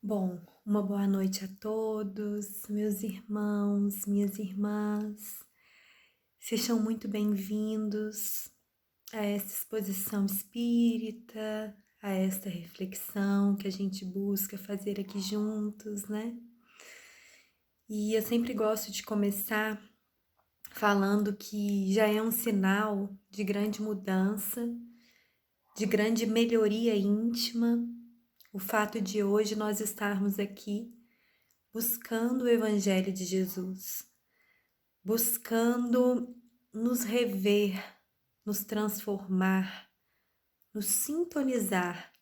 Bom, uma boa noite a todos, meus irmãos, minhas irmãs. Sejam muito bem-vindos a essa exposição espírita, a esta reflexão que a gente busca fazer aqui juntos, né? E eu sempre gosto de começar falando que já é um sinal de grande mudança, de grande melhoria íntima, o fato de hoje nós estarmos aqui buscando o Evangelho de Jesus, buscando nos rever, nos transformar, nos sintonizar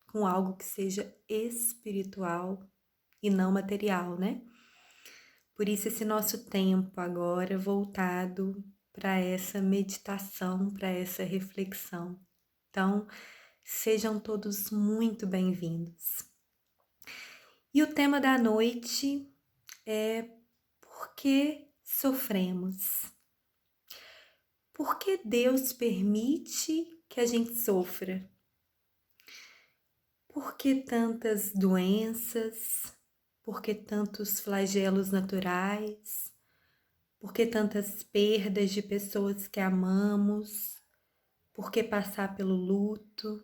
com algo que seja espiritual e não material, né? Por isso esse nosso tempo agora voltado para essa meditação, para essa reflexão. Então, sejam todos muito bem-vindos. E o tema da noite é por que sofremos? Por que Deus permite que a gente sofra? Por que tantas doenças? Por que tantos flagelos naturais? Por que tantas perdas de pessoas que amamos? Por que passar pelo luto?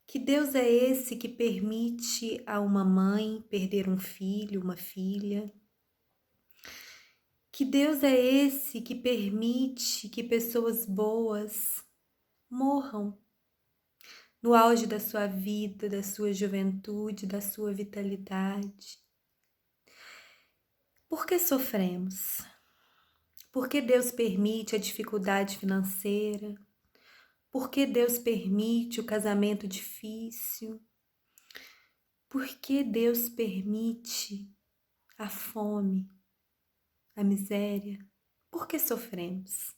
Que Deus é esse que permite a uma mãe perder um filho, uma filha? Que Deus é esse que permite que pessoas boas morram no auge da sua vida, da sua juventude, da sua vitalidade? Por que sofremos? Por que Deus permite a dificuldade financeira? Por que Deus permite o casamento difícil? Por que Deus permite a fome, a miséria? Por que sofremos?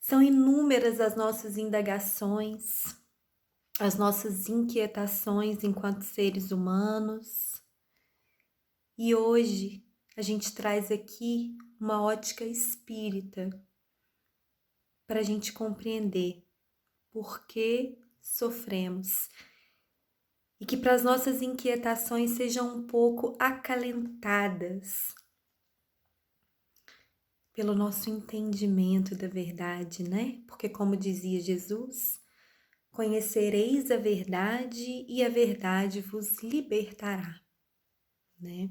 São inúmeras as nossas indagações, as nossas inquietações enquanto seres humanos. E hoje a gente traz aqui uma ótica espírita para a gente compreender por que sofremos e que para as nossas inquietações sejam um pouco acalentadas pelo nosso entendimento da verdade, né? Porque como dizia Jesus, conhecereis a verdade e a verdade vos libertará, né?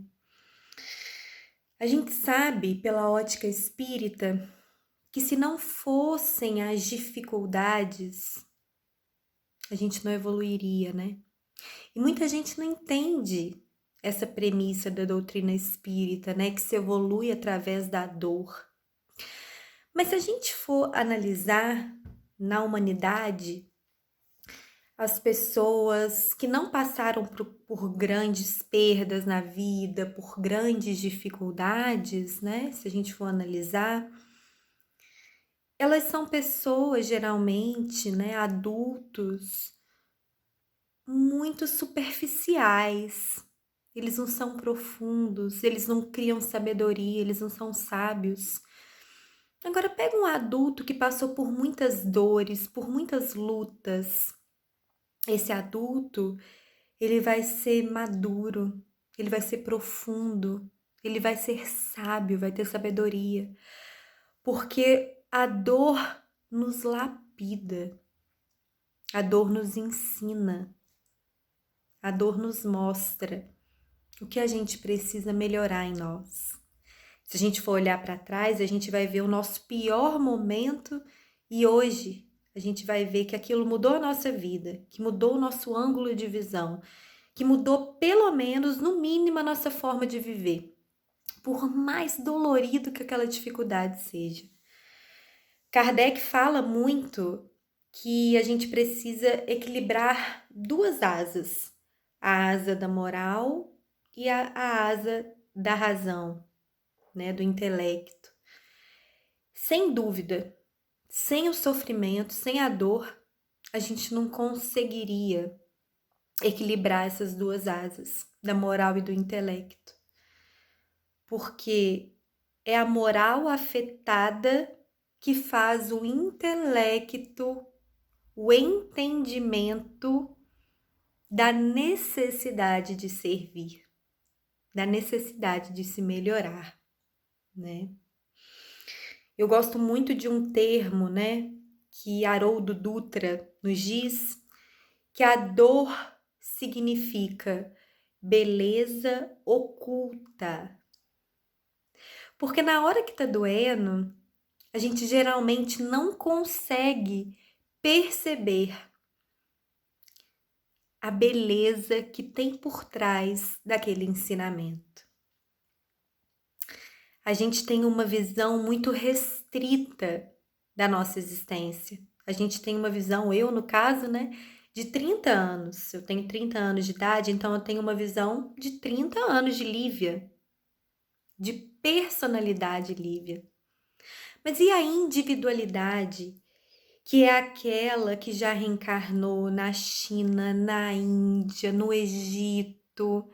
A gente sabe pela ótica espírita que se não fossem as dificuldades, a gente não evoluiria, né? E muita gente não entende essa premissa da doutrina espírita, né? Que se evolui através da dor. Mas se a gente for analisar na humanidade, as pessoas que não passaram por grandes perdas na vida, por grandes dificuldades, né? Se a gente for analisar, elas são pessoas geralmente, né? Adultos muito superficiais. Eles não são profundos, eles não criam sabedoria, eles não são sábios. Agora pega um adulto que passou por muitas dores, por muitas lutas. Esse adulto, ele vai ser maduro, ele vai ser profundo, ele vai ser sábio, vai ter sabedoria, porque a dor nos lapida, a dor nos ensina, a dor nos mostra o que a gente precisa melhorar em nós. Se a gente for olhar para trás, a gente vai ver o nosso pior momento e hoje a gente vai ver que aquilo mudou a nossa vida, que mudou o nosso ângulo de visão, que mudou pelo menos, no mínimo, a nossa forma de viver, por mais dolorido que aquela dificuldade seja. Kardec fala muito que a gente precisa equilibrar duas asas, a asa da moral e a asa da razão, né, do intelecto. Sem dúvida, sem o sofrimento, sem a dor, a gente não conseguiria equilibrar essas duas asas, da moral e do intelecto. Porque é a moral afetada que faz o intelecto, o entendimento da necessidade de servir, da necessidade de se melhorar, né? Eu gosto muito de um termo, né, que Haroldo Dutra nos diz, que a dor significa beleza oculta. Porque na hora que tá doendo, a gente geralmente não consegue perceber a beleza que tem por trás daquele ensinamento. A gente tem uma visão muito restrita da nossa existência. A gente tem uma visão, eu no caso, né, de 30 anos. Eu tenho 30 anos de idade, então eu tenho uma visão de 30 anos de Lívia, de personalidade Lívia. Mas e a individualidade, que é aquela que já reencarnou na China, na Índia, no Egito,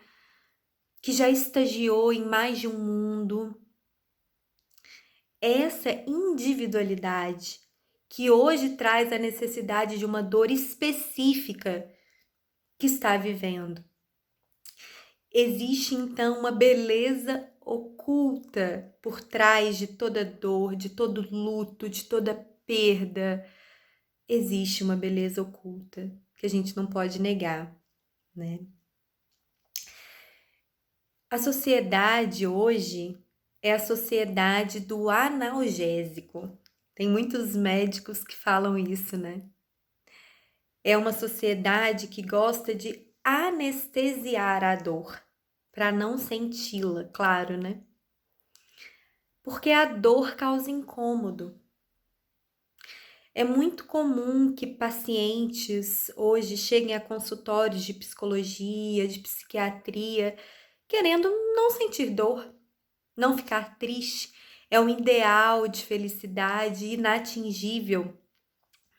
que já estagiou em mais de um mundo? Essa individualidade que hoje traz a necessidade de uma dor específica que está vivendo. Existe então uma beleza oculta por trás de toda dor, de todo luto, de toda perda. Existe uma beleza oculta que a gente não pode negar, né? A sociedade hoje é a sociedade do analgésico. Tem muitos médicos que falam isso, né? É uma sociedade que gosta de anestesiar a dor, para não senti-la, claro, né? Porque a dor causa incômodo. É muito comum que pacientes hoje cheguem a consultórios de psicologia, de psiquiatria, querendo não sentir dor, não ficar triste. É um ideal de felicidade inatingível,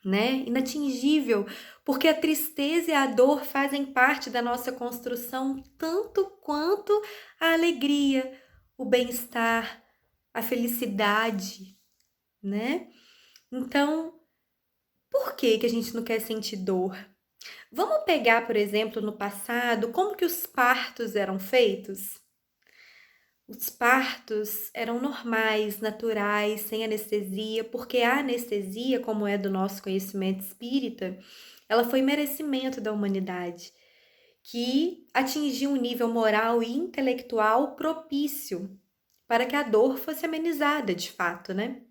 né? Inatingível, porque a tristeza e a dor fazem parte da nossa construção tanto quanto a alegria, o bem-estar, a felicidade, né? Então, por que a gente não quer sentir dor? Vamos pegar, por exemplo, no passado, como que os partos eram feitos? Os partos eram normais, naturais, sem anestesia, porque a anestesia, como é do nosso conhecimento espírita, ela foi merecimento da humanidade, que atingiu um nível moral e intelectual propício para que a dor fosse amenizada de fato, né?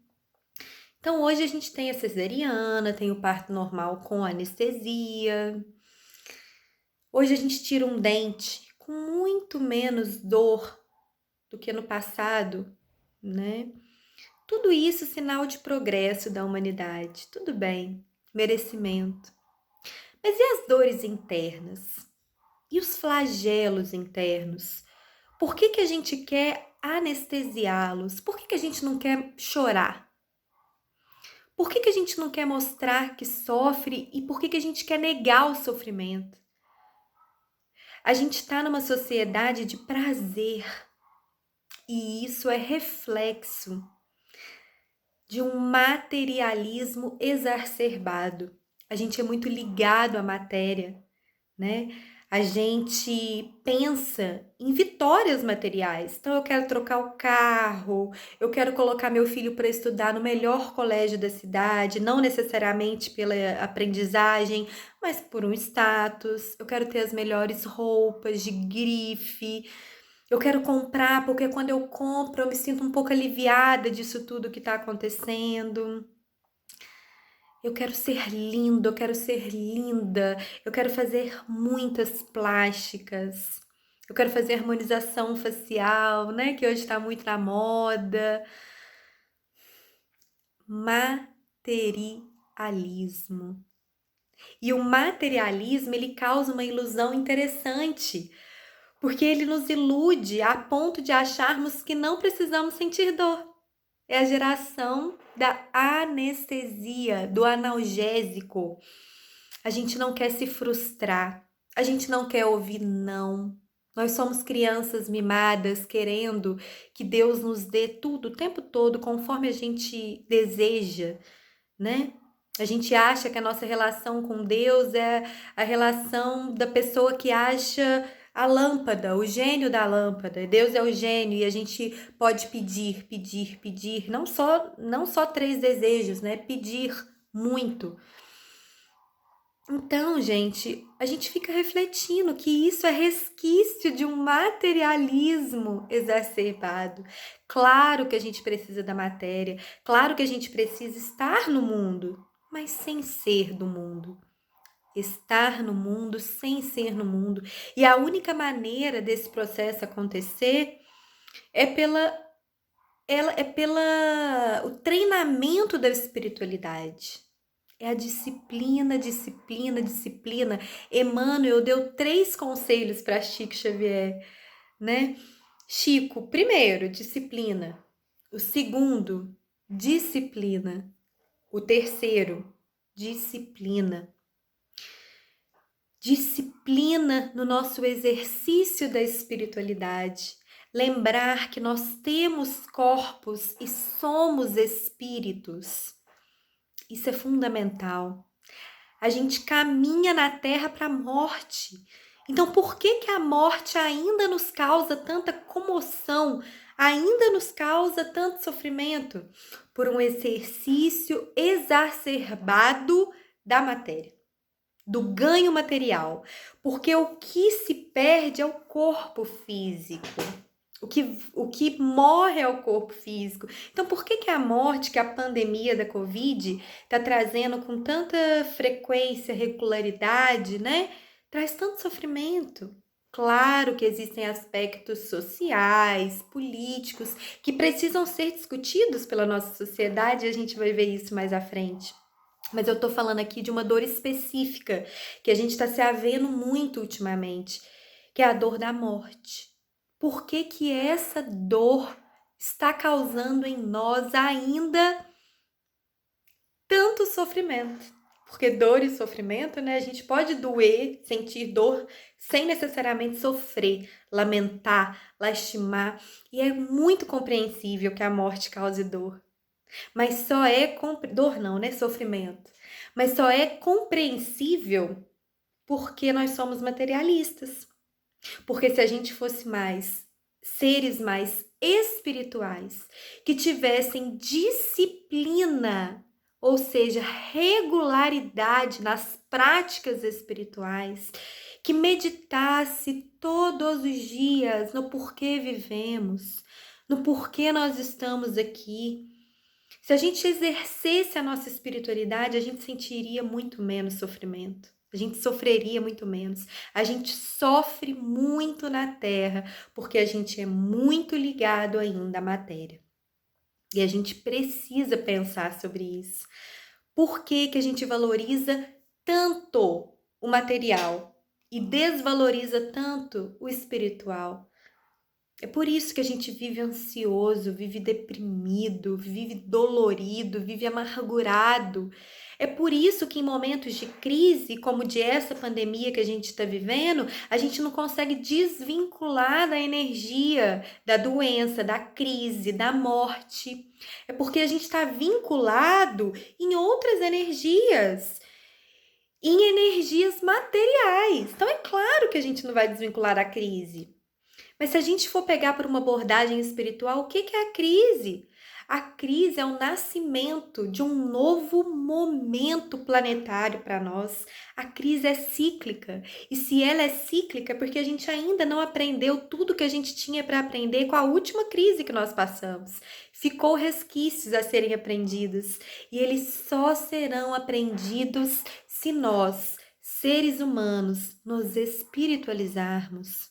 Então hoje a gente tem a cesariana, tem o parto normal com anestesia. Hoje a gente tira um dente com muito menos dor do que no passado, né? Tudo isso sinal de progresso da humanidade. Tudo bem, merecimento. Mas e as dores internas? E os flagelos internos? Por que a gente quer anestesiá-los? Por que a gente não quer chorar? Por que a gente não quer mostrar que sofre e por que a gente quer negar o sofrimento? A gente está numa sociedade de prazer e isso é reflexo de um materialismo exacerbado. A gente é muito ligado à matéria, né? A gente pensa em vitórias materiais. Então, eu quero trocar o carro, eu quero colocar meu filho para estudar no melhor colégio da cidade, não necessariamente pela aprendizagem, mas por um status. Eu quero ter as melhores roupas de grife. Eu quero comprar porque quando eu compro eu me sinto um pouco aliviada disso tudo que está acontecendo. Eu quero ser lindo, eu quero ser linda, eu quero fazer muitas plásticas, eu quero fazer harmonização facial, né? Que hoje está muito na moda. Materialismo. E o materialismo, ele causa uma ilusão interessante, porque ele nos ilude a ponto de acharmos que não precisamos sentir dor. É a geração da anestesia, do analgésico. A gente não quer se frustrar, a gente não quer ouvir não. Nós somos crianças mimadas, querendo que Deus nos dê tudo o tempo todo, conforme a gente deseja, né? A gente acha que a nossa relação com Deus é a relação da pessoa que acha a lâmpada, o gênio da lâmpada. Deus é o gênio e a gente pode pedir, pedir, pedir, não só 3 desejos, né? Pedir muito. Então, gente, a gente fica refletindo que isso é resquício de um materialismo exacerbado. Claro que a gente precisa da matéria, claro que a gente precisa estar no mundo, mas sem ser do mundo. Estar no mundo sem ser no mundo. E a única maneira desse processo acontecer é pela o treinamento da espiritualidade. É a disciplina, disciplina, disciplina. Emmanuel deu 3 conselhos para Chico Xavier, né? Chico, primeiro, disciplina. O segundo, disciplina. O terceiro, disciplina. Disciplina no nosso exercício da espiritualidade. Lembrar que nós temos corpos e somos espíritos. Isso é fundamental. A gente caminha na Terra para a morte. Então, por que a morte ainda nos causa tanta comoção, ainda nos causa tanto sofrimento? Por um exercício exacerbado da matéria, do ganho material. Porque o que se perde é o corpo físico. O que morre é o corpo físico. Então, por que a morte, que a pandemia da Covid está trazendo com tanta frequência, regularidade, né? Traz tanto sofrimento. Claro que existem aspectos sociais, políticos, que precisam ser discutidos pela nossa sociedade e a gente vai ver isso mais à frente. Mas eu tô falando aqui de uma dor específica, que a gente está se havendo muito ultimamente, que é a dor da morte. Por que essa dor está causando em nós ainda tanto sofrimento? Porque dor e sofrimento, né? A gente pode doer, sentir dor, sem necessariamente sofrer, lamentar, lastimar. E é muito compreensível que a morte cause dor. Mas só é... Dor não, né? Sofrimento. Mas só é compreensível porque nós somos materialistas. Porque se a gente fosse seres mais espirituais, que tivessem disciplina, ou seja, regularidade nas práticas espirituais, que meditasse todos os dias no porquê vivemos, no porquê nós estamos aqui. Se a gente exercesse a nossa espiritualidade, a gente sentiria muito menos sofrimento. A gente sofreria muito menos. A gente sofre muito na Terra porque a gente é muito ligado ainda à matéria. E a gente precisa pensar sobre isso. Por que a gente valoriza tanto o material e desvaloriza tanto o espiritual? É por isso que a gente vive ansioso, vive deprimido, vive dolorido, vive amargurado. É por isso que em momentos de crise, como de essa pandemia que a gente está vivendo, a gente não consegue desvincular da energia, da doença, da crise, da morte. É porque a gente está vinculado em outras energias, em energias materiais. Então é claro que a gente não vai desvincular da crise. Mas se a gente for pegar por uma abordagem espiritual, o que é a crise? A crise é o nascimento de um novo momento planetário para nós. A crise é cíclica. E se ela é cíclica, é porque a gente ainda não aprendeu tudo que a gente tinha para aprender com a última crise que nós passamos. Ficou resquícios a serem aprendidos. E eles só serão aprendidos se nós, seres humanos, nos espiritualizarmos.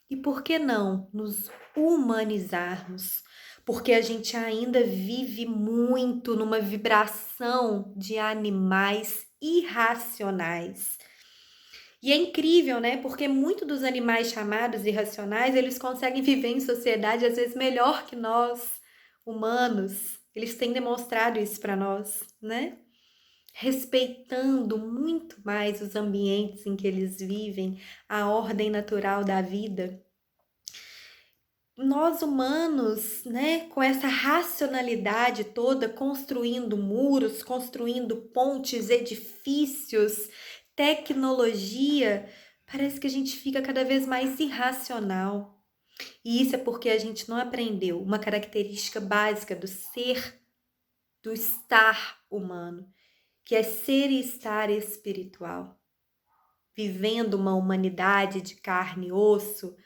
E por que não nos humanizarmos? Porque a gente ainda vive muito numa vibração de animais irracionais. E é incrível, né? Porque muitos dos animais chamados irracionais, eles conseguem viver em sociedade às vezes melhor que nós, humanos. Eles têm demonstrado isso para nós, né? Respeitando muito mais os ambientes em que eles vivem, a ordem natural da vida. nós humanos, né, com essa racionalidade toda, construindo muros, construindo pontes, edifícios, tecnologia, parece que a gente fica cada vez mais irracional. E isso é porque a gente não aprendeu uma característica básica do ser, do estar humano, que é ser e estar espiritual, vivendo uma humanidade de carne e osso.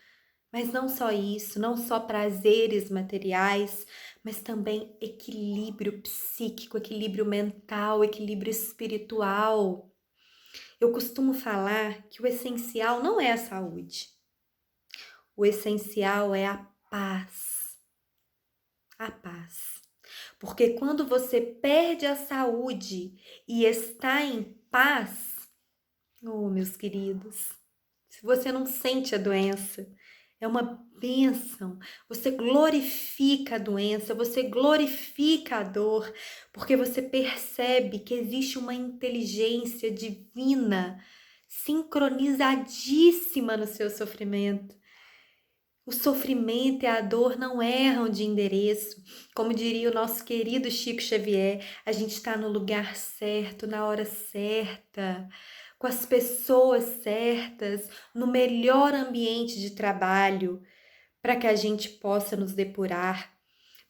Mas não só isso, não só prazeres materiais, mas também equilíbrio psíquico, equilíbrio mental, equilíbrio espiritual. Eu costumo falar que o essencial não é a saúde. O essencial é a paz. A paz. Porque quando você perde a saúde e está em paz, oh, meus queridos, se você não sente a doença, é uma bênção. Você glorifica a doença, você glorifica a dor, porque você percebe que existe uma inteligência divina sincronizadíssima no seu sofrimento. O sofrimento e a dor não erram de endereço. Como diria o nosso querido Chico Xavier, a gente está no lugar certo, na hora certa, com as pessoas certas, no melhor ambiente de trabalho, para que a gente possa nos depurar,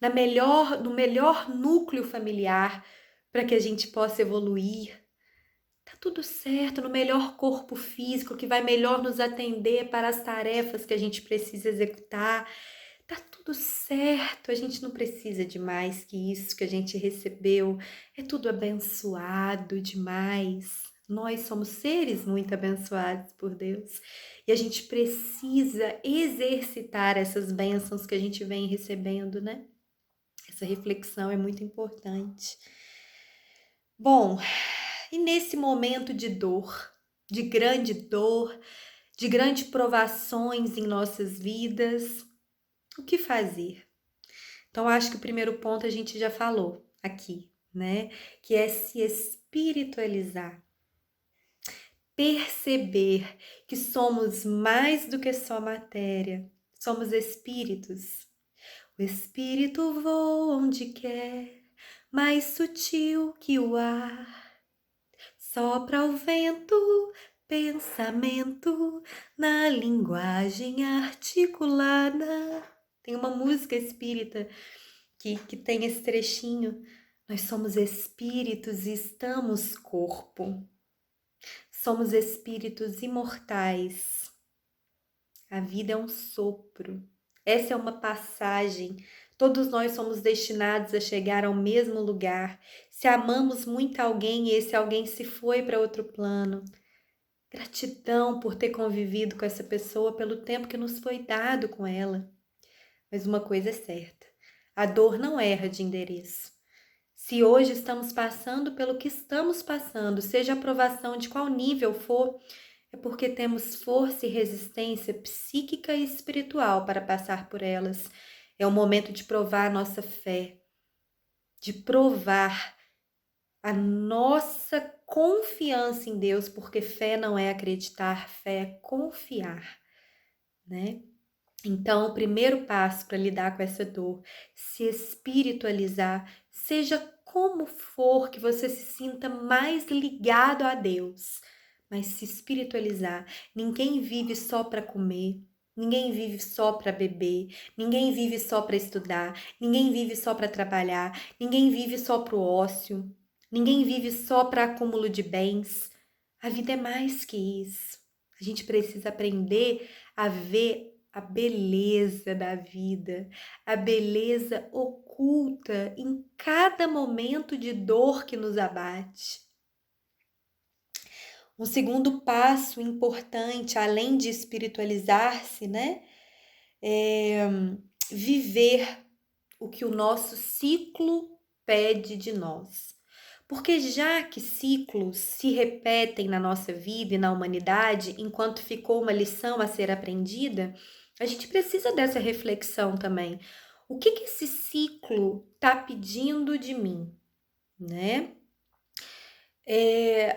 no melhor núcleo familiar, para que a gente possa evoluir. Tá tudo certo, no melhor corpo físico que vai melhor nos atender para as tarefas que a gente precisa executar. Tá tudo certo, a gente não precisa de mais que isso que a gente recebeu. É tudo abençoado demais. Nós somos seres muito abençoados por Deus e a gente precisa exercitar essas bênçãos que a gente vem recebendo, né? Essa reflexão é muito importante. Bom, e nesse momento de dor, de grandes provações em nossas vidas, o que fazer? Então, acho que o primeiro ponto a gente já falou aqui, né? Que é se espiritualizar. Perceber que somos mais do que só matéria, somos espíritos. O espírito voa onde quer, mais sutil que o ar. Sopra o vento, pensamento, na linguagem articulada. Tem uma música espírita que tem esse trechinho. Nós somos espíritos e estamos corpo. Somos espíritos imortais. A vida é um sopro. Essa é uma passagem. Todos nós somos destinados a chegar ao mesmo lugar. Se amamos muito alguém e esse alguém se foi para outro plano, gratidão por ter convivido com essa pessoa pelo tempo que nos foi dado com ela. Mas uma coisa é certa, a dor não erra de endereço. Se hoje estamos passando pelo que estamos passando, seja a provação de qual nível for, é porque temos força e resistência psíquica e espiritual para passar por elas. É o momento de provar a nossa fé, de provar a nossa confiança em Deus, porque fé não é acreditar, fé é confiar, né? Então, o primeiro passo para lidar com essa dor, se espiritualizar, seja como for que você se sinta mais ligado a Deus, mas se espiritualizar. Ninguém vive só para comer, ninguém vive só para beber, ninguém vive só para estudar, ninguém vive só para trabalhar, ninguém vive só para o ócio, ninguém vive só para acúmulo de bens. A vida é mais que isso. A gente precisa aprender a ver a beleza da vida, a beleza oculta em cada momento de dor que nos abate. Um segundo passo importante, além de espiritualizar-se, né, é viver o que o nosso ciclo pede de nós. Porque já que ciclos se repetem na nossa vida e na humanidade, enquanto ficou uma lição a ser aprendida, a gente precisa dessa reflexão também. O que esse ciclo está pedindo de mim, né?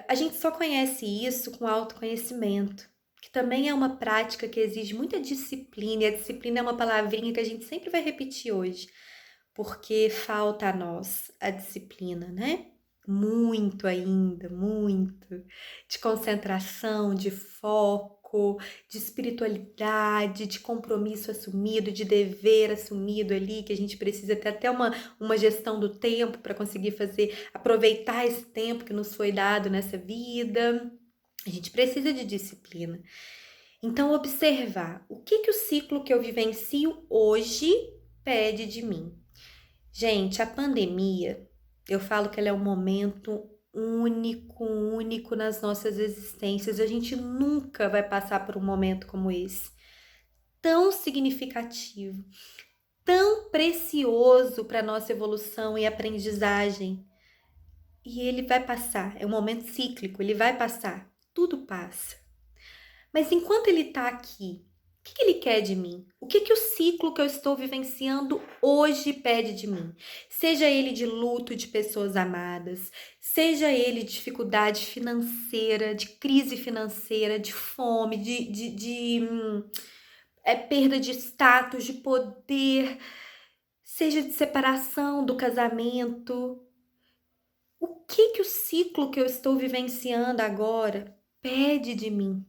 A gente só conhece isso com autoconhecimento, que que também é uma prática que exige muita disciplina, e a disciplina é uma palavrinha que a gente sempre vai repetir hoje, porque falta a nós a disciplina, né? Muito ainda, muito, de concentração, de foco, de espiritualidade, de compromisso assumido, de dever assumido ali, que a gente precisa ter até uma gestão do tempo para conseguir aproveitar esse tempo que nos foi dado nessa vida. A gente precisa de disciplina. Então, observar o que o ciclo que eu vivencio hoje pede de mim. Gente, a pandemia, eu falo que ela é um momento único nas nossas existências. A gente nunca vai passar por um momento como esse, tão significativo, tão precioso para a nossa evolução e aprendizagem. E ele vai passar, é um momento cíclico, ele vai passar, tudo passa. Mas enquanto ele está aqui, o que ele quer de mim? O que o ciclo que eu estou vivenciando hoje pede de mim? Seja ele de luto de pessoas amadas, seja ele de dificuldade financeira, de crise financeira, de fome, de perda de status, de poder, seja de separação do casamento. O que o ciclo que eu estou vivenciando agora pede de mim?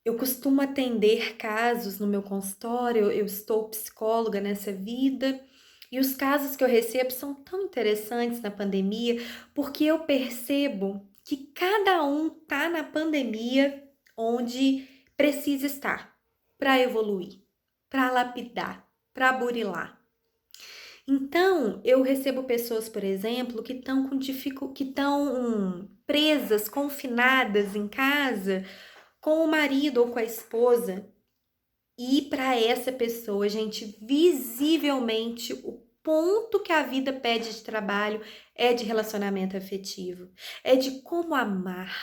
Eu costumo atender casos no meu consultório, eu estou psicóloga nessa vida, e os casos que eu recebo são tão interessantes na pandemia, porque eu percebo que cada um tá na pandemia onde precisa estar para evoluir, para lapidar, para burilar. Então, eu recebo pessoas, por exemplo, que estão que estão presas, confinadas em casa, com o marido ou com a esposa, e para essa pessoa, gente, visivelmente o ponto que a vida pede de trabalho é de relacionamento afetivo, é de como amar,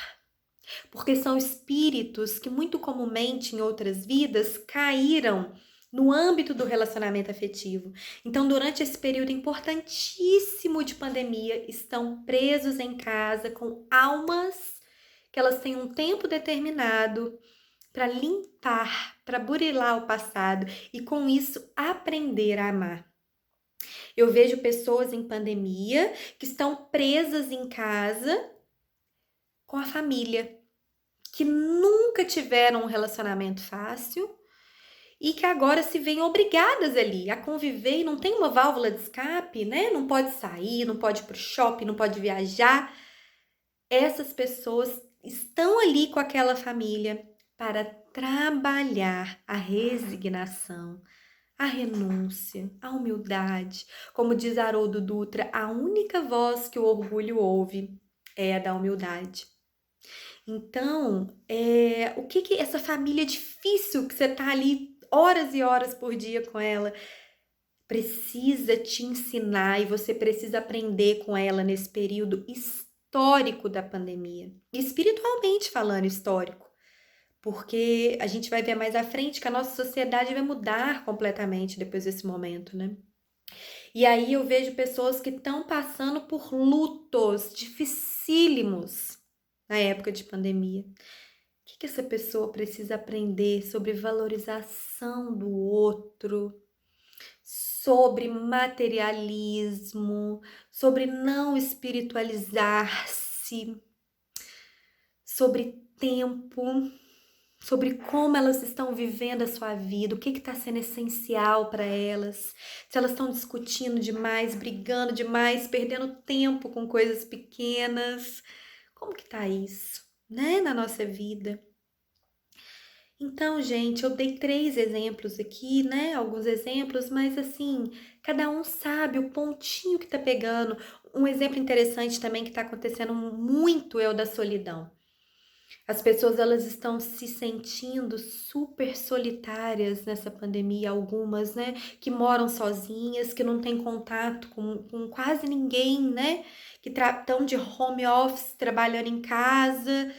porque são espíritos que muito comumente em outras vidas caíram no âmbito do relacionamento afetivo. Então, durante esse período importantíssimo de pandemia, estão presos em casa com almas que elas têm um tempo determinado para limpar, para burilar o passado e com isso aprender a amar. Eu vejo pessoas em pandemia que estão presas em casa com a família, que nunca tiveram um relacionamento fácil e que agora se veem obrigadas ali a conviver e não tem uma válvula de escape, né? Não pode sair, não pode ir pro shopping, não pode viajar. Essas pessoas estão ali com aquela família para trabalhar a resignação, a renúncia, a humildade. Como diz Haroldo Dutra, a única voz que o orgulho ouve é a da humildade. Então, o que essa família difícil que você tá ali horas e horas por dia com ela precisa te ensinar, e você precisa aprender com ela nesse período histórico da pandemia, espiritualmente falando histórico, porque a gente vai ver mais à frente que a nossa sociedade vai mudar completamente depois desse momento, né? E aí eu vejo pessoas que estão passando por lutos dificílimos na época de pandemia. O que essa pessoa precisa aprender sobre valorização do outro, sobre materialismo, sobre não espiritualizar-se, sobre tempo, sobre como elas estão vivendo a sua vida, o que está sendo essencial para elas, se elas estão discutindo demais, brigando demais, perdendo tempo com coisas pequenas, como que tá isso, né, na nossa vida? Então, gente, eu dei 3 exemplos aqui, né? Alguns exemplos, mas assim, cada um sabe o pontinho que tá pegando. Um exemplo interessante também que tá acontecendo muito é o da solidão. As pessoas, elas estão se sentindo super solitárias nessa pandemia, algumas, né? Que moram sozinhas, que não têm contato com quase ninguém, né? Que estão de home office, trabalhando em casa.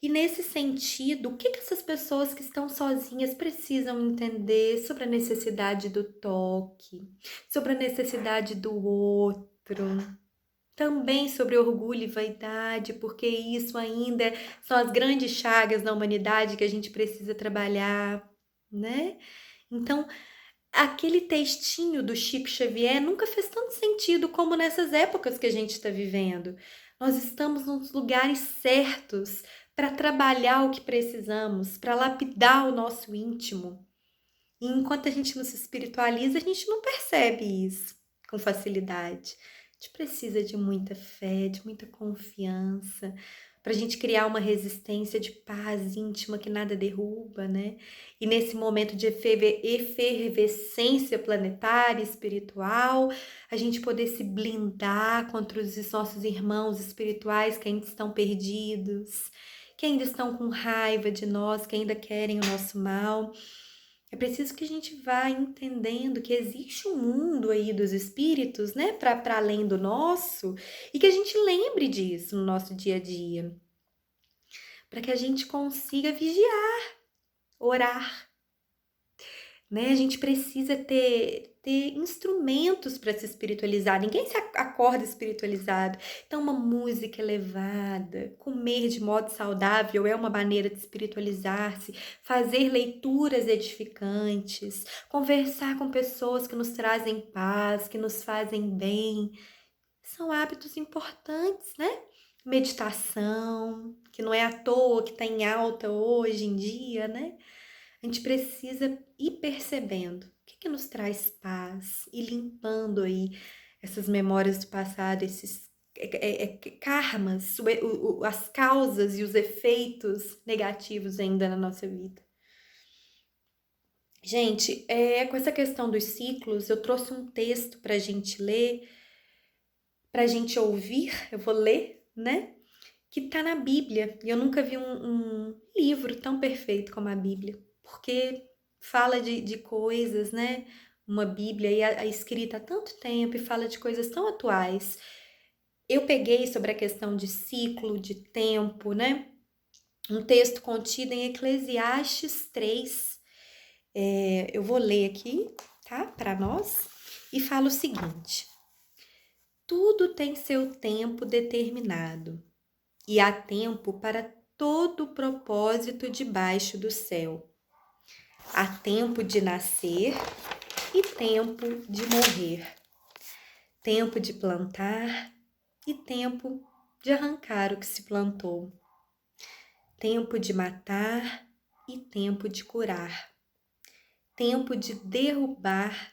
E nesse sentido, o que essas pessoas que estão sozinhas precisam entender sobre a necessidade do toque, sobre a necessidade do outro? também sobre orgulho e vaidade, porque isso ainda são as grandes chagas da humanidade que a gente precisa trabalhar, né? Então, aquele textinho do Chico Xavier nunca fez tanto sentido como nessas épocas que a gente está vivendo. Nós estamos nos lugares certos para trabalhar o que precisamos, para lapidar o nosso íntimo. E enquanto a gente não se espiritualiza, a gente não percebe isso com facilidade. A gente precisa de muita fé, de muita confiança, para a gente criar uma resistência de paz íntima que nada derruba, né? E nesse momento de efervescência planetária, espiritual, a gente poder se blindar contra os nossos irmãos espirituais que ainda estão perdidos, que ainda estão com raiva de nós, que ainda querem o nosso mal. É preciso que a gente vá entendendo que existe um mundo aí dos espíritos, né, para além do nosso, e que a gente lembre disso no nosso dia a dia, para que a gente consiga vigiar, orar, né? A gente precisa ter instrumentos para se espiritualizar. Ninguém se acorda espiritualizado. Então, uma música elevada, comer de modo saudável é uma maneira de espiritualizar-se, fazer leituras edificantes, conversar com pessoas que nos trazem paz, que nos fazem bem. São hábitos importantes, né? Meditação, que não é à toa que está em alta hoje em dia, né? A gente precisa ir percebendo o que nos traz paz e limpando aí essas memórias do passado, esses karmas, as causas e os efeitos negativos ainda na nossa vida. Gente, com essa questão dos ciclos, eu trouxe um texto para a gente ler, para a gente ouvir, eu vou ler, né? Que está na Bíblia. E eu nunca vi um livro tão perfeito como a Bíblia, porque fala de coisas, né? Uma Bíblia aí escrita há tanto tempo e fala de coisas tão atuais. Eu peguei sobre a questão de ciclo, de tempo, né? Um texto contido em Eclesiastes 3. Eu vou ler aqui, tá? Para nós. E fala o seguinte: tudo tem seu tempo determinado, e há tempo para todo propósito debaixo do céu. Há tempo de nascer e tempo de morrer, tempo de plantar e tempo de arrancar o que se plantou, tempo de matar e tempo de curar, tempo de derrubar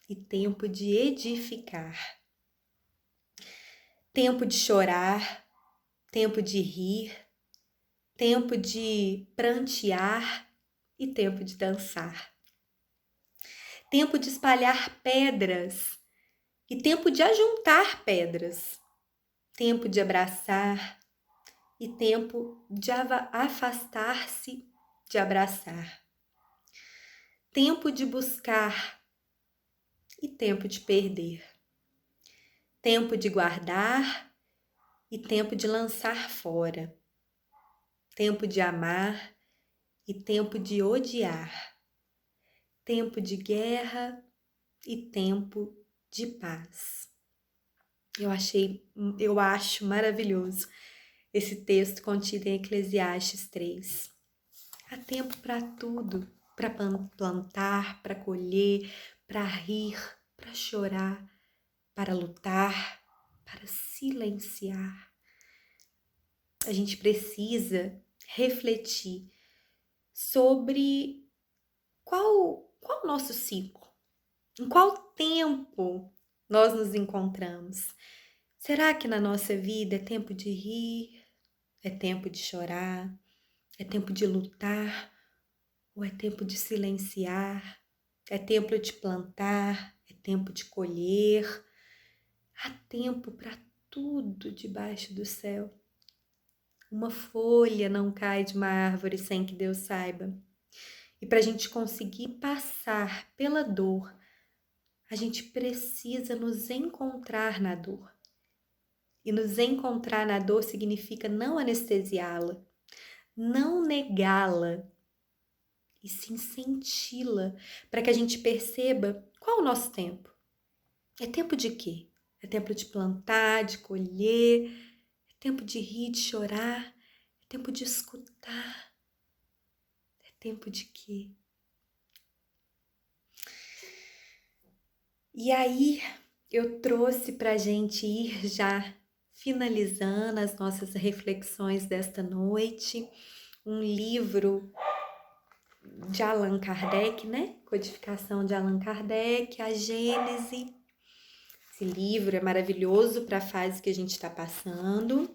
e tempo de edificar, tempo de chorar, tempo de rir, tempo de prantear e tempo de dançar, tempo de espalhar pedras e tempo de ajuntar pedras, tempo de abraçar e tempo de afastar-se de abraçar, tempo de buscar e tempo de perder, tempo de guardar e tempo de lançar fora, tempo de amar e tempo de odiar, tempo de guerra e tempo de paz. Eu acho maravilhoso esse texto contido em Eclesiastes 3. Há tempo para tudo, para plantar, para colher, para rir, para chorar, para lutar, para silenciar. A gente precisa refletir sobre qual o nosso ciclo, em qual tempo nós nos encontramos. Será que na nossa vida é tempo de rir, é tempo de chorar, é tempo de lutar, ou é tempo de silenciar, é tempo de plantar, é tempo de colher? Há tempo para tudo debaixo do céu. Uma folha não cai de uma árvore sem que Deus saiba. E para a gente conseguir passar pela dor, a gente precisa nos encontrar na dor. E nos encontrar na dor significa não anestesiá-la, não negá-la, e sim senti-la, para que a gente perceba qual é o nosso tempo. É tempo de quê? É É tempo de plantar, de colher, é tempo de rir, de chorar, é tempo de escutar, é tempo de quê? E aí eu trouxe para a gente ir já finalizando as nossas reflexões desta noite, um livro de Allan Kardec, né? Codificação de Allan Kardec, a Gênese. Esse livro é maravilhoso para a fase que a gente está passando.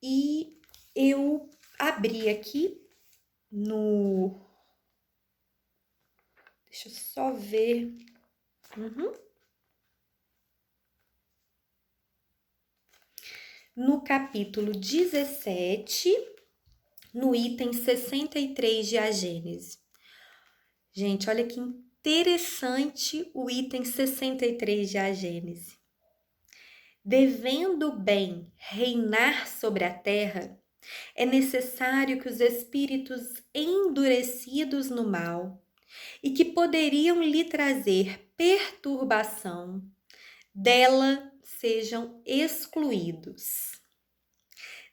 E eu abri aqui no... Deixa eu só ver. No capítulo 17, no item 63 de A Gênese. Gente, olha que interessante o item 63 de A Gênese. Devendo o bem reinar sobre a terra, é necessário que os espíritos endurecidos no mal e que poderiam lhe trazer perturbação, dela sejam excluídos.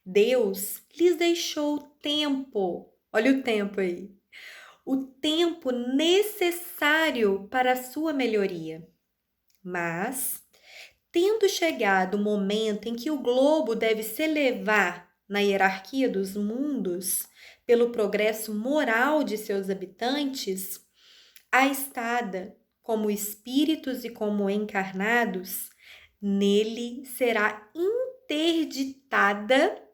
Deus lhes deixou tempo, olha o tempo aí, o tempo necessário para a sua melhoria. Mas, tendo chegado o momento em que o globo deve se elevar na hierarquia dos mundos pelo progresso moral de seus habitantes, a estada, como espíritos e como encarnados, nele será interditada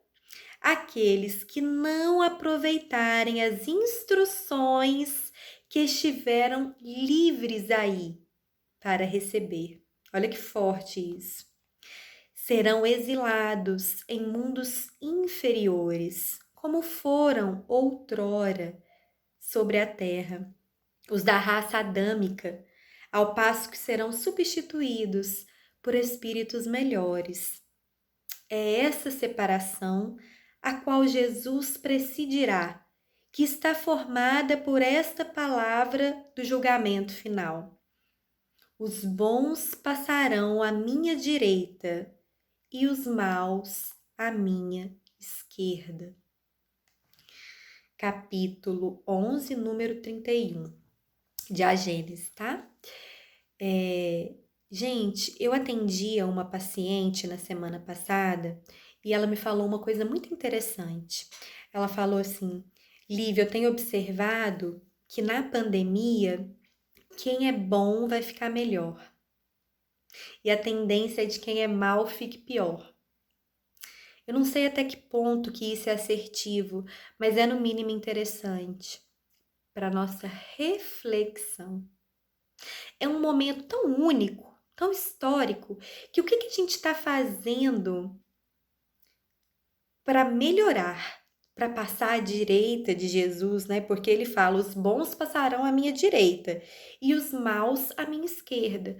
aqueles que não aproveitarem as instruções que estiveram livres aí para receber. Olha que forte isso. Serão exilados em mundos inferiores, como foram outrora sobre a terra, os da raça adâmica, ao passo que serão substituídos por espíritos melhores. É essa separação a qual Jesus presidirá, que está formada por esta palavra do julgamento final. Os bons passarão à minha direita e os maus à minha esquerda. Capítulo 11, número 31 de A Gênese, tá? Gente, eu atendi a uma paciente na semana passada e ela me falou uma coisa muito interessante. Ela falou assim: Lívia, eu tenho observado que na pandemia, quem é bom vai ficar melhor. E a tendência é de quem é mal fique pior. Eu não sei até que ponto que isso é assertivo, mas é no mínimo interessante para nossa reflexão. É um momento tão único, tão histórico, que o que a gente está fazendo para melhorar, para passar à direita de Jesus, né? Porque ele fala, os bons passarão à minha direita e os maus à minha esquerda.